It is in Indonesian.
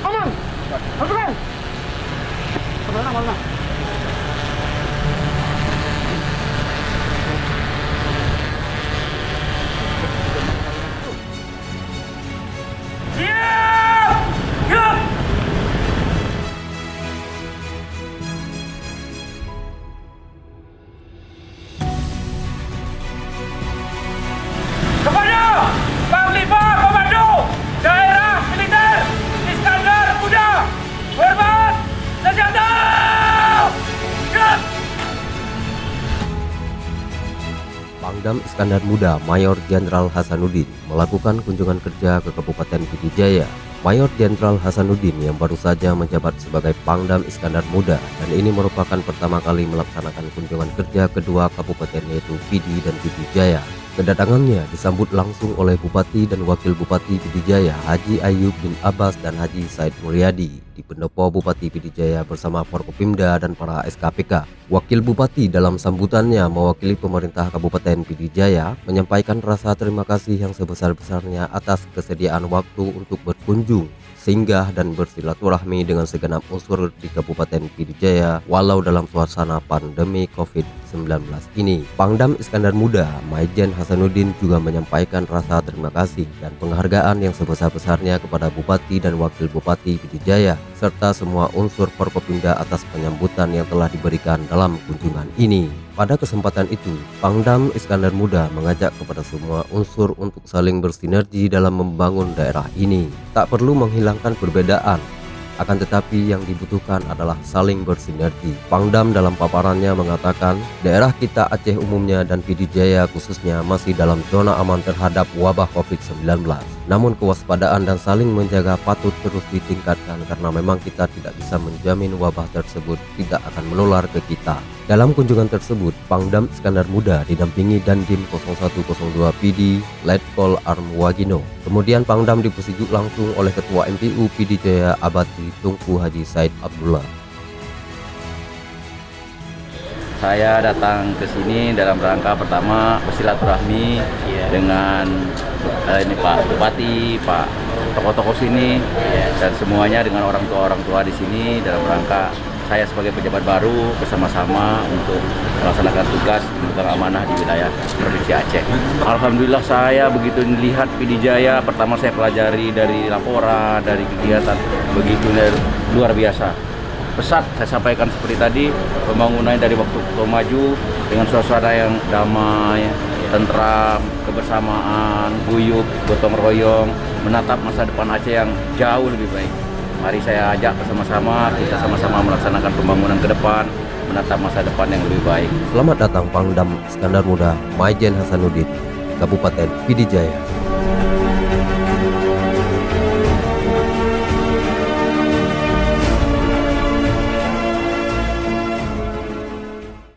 aman. Oke. Kemana? Siap! Siap! Kepada Panglima Komando Daerah Militer Iskandar Muda, hormat senjata! Siap! Pangdam Iskandar Muda Mayor Jenderal Hasanuddin melakukan kunjungan kerja ke Kabupaten Pidi Jaya. Mayor Jenderal Hasanuddin yang baru saja menjabat sebagai Pangdam Iskandar Muda, dan ini merupakan pertama kali melaksanakan kunjungan kerja kedua kabupaten yaitu Pidi dan Pidi Jaya. Kedatangannya disambut langsung oleh Bupati dan Wakil Bupati Pidi Jaya Haji Ayub bin Abbas dan Haji Said Mulyadi di Pendopo Bupati Pidi Jaya bersama Forkopimda dan para SKPK. Wakil Bupati dalam sambutannya mewakili pemerintah Kabupaten Pidi Jaya menyampaikan rasa terima kasih yang sebesar-besarnya atas kesediaan waktu untuk berkunjung, singgah dan bersilaturahmi dengan segenap unsur di Kabupaten Pidi Jaya walau dalam suasana pandemi COVID-19 ini. Pangdam Iskandar Muda Maijen Hasanuddin juga menyampaikan rasa terima kasih dan penghargaan yang sebesar-besarnya kepada Bupati dan Wakil Bupati Pidi Jaya serta semua unsur Forkopimda atas penyambutan yang telah diberikan dalam kunjungan ini. Pada kesempatan itu, Pangdam Iskandar Muda mengajak kepada semua unsur untuk saling bersinergi dalam membangun daerah ini. Tak perlu menghilangkan perbedaan, akan tetapi yang dibutuhkan adalah saling bersinergi. Pangdam dalam paparannya mengatakan, daerah kita Aceh umumnya dan Pidi Jaya khususnya masih dalam zona aman terhadap wabah COVID-19. Namun kewaspadaan dan saling menjaga patut terus ditingkatkan karena memang kita tidak bisa menjamin wabah tersebut tidak akan menular ke kita. Dalam kunjungan tersebut, Pangdam Iskandar Muda didampingi Dandim 0102 Pidi, Letkol Armuwagino. Kemudian Pangdam dipusijuk langsung oleh Ketua MPU Pidi Jaya Abadi Tunku Haji Said Abdullah. Saya datang ke sini dalam rangka pertama bersilaturahmi dengan ini Pak Bupati, Pak tokoh-tokoh sini, dan semuanya dengan orang tua di sini dalam rangka saya sebagai pejabat baru bersama-sama untuk melaksanakan tugas memegang amanah di wilayah Provinsi Aceh. Alhamdulillah saya begitu melihat Pidi Jaya, pertama saya pelajari dari laporan, dari kegiatan begitu luar biasa. Pesat saya sampaikan seperti tadi, pembangunan dari waktu ke maju dengan suasana yang damai, tentram, kebersamaan, guyup, gotong royong, menatap masa depan Aceh yang jauh lebih baik. Mari saya ajak bersama-sama, kita sama-sama melaksanakan pembangunan ke depan, menatap masa depan yang lebih baik. Selamat datang Pangdam Iskandar Muda Maijen Hasanuddin, Kabupaten Pidi Jaya.